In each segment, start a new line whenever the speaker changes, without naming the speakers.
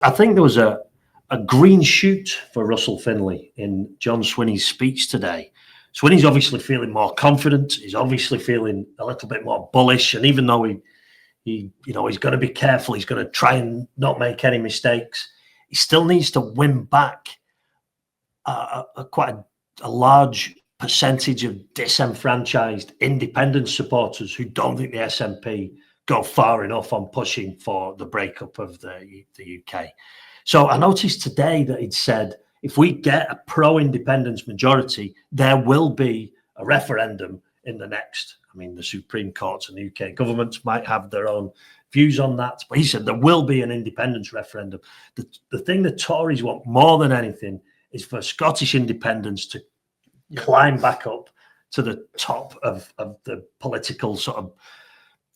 I think there was a green shoot for Russell Finlay in John Swinney's speech today. Swinney's obviously feeling more confident. He's obviously feeling a little bit more bullish. And even though he's got to be careful, he's going to try and not make any mistakes, he still needs to win back quite a large percentage of disenfranchised independent supporters who don't think the SNP go far enough on pushing for the breakup of the UK. So I noticed today that he'd said, if we get a pro-independence majority, there will be a referendum in the next. I mean, the Supreme Courts and the UK governments might have their own views on that, but he said there will be an independence referendum. The thing the Tories want more than anything is for Scottish independence to climb back up to the top of the political sort of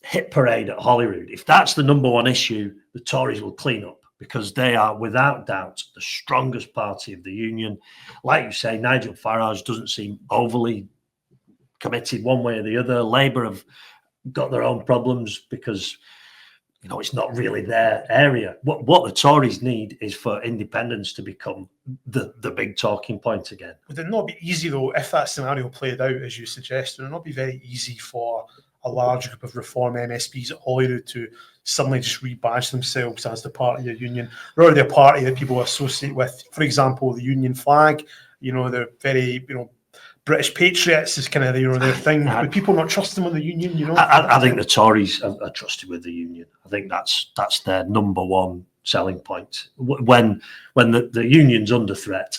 hit parade at Holyrood. If that's the number one issue, the Tories will clean up, because they are without doubt the strongest party of the union. Like you say, Nigel Farage doesn't seem overly committed one way or the other. Labour have got their own problems because, it's not really their area. What the Tories need is for independence to become the big talking point again.
Would it not be easy, though, if that scenario played out, as you suggest, would it not be very easy for a large group of Reform MSPs at Holyrood to suddenly just rebadge themselves as the party of union, rather than a party that people associate with, for example, the union flag? They're very, British patriots is kind of their thing. Would people not trust them with the union?
I think the Tories are trusted with the union. I think that's their number one selling point. When the union's under threat,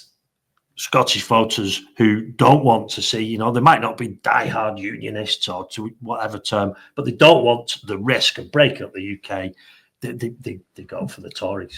Scottish voters who don't want to see, they might not be diehard unionists or to whatever term, but they don't want the risk of breaking up the UK. They go for the Tories.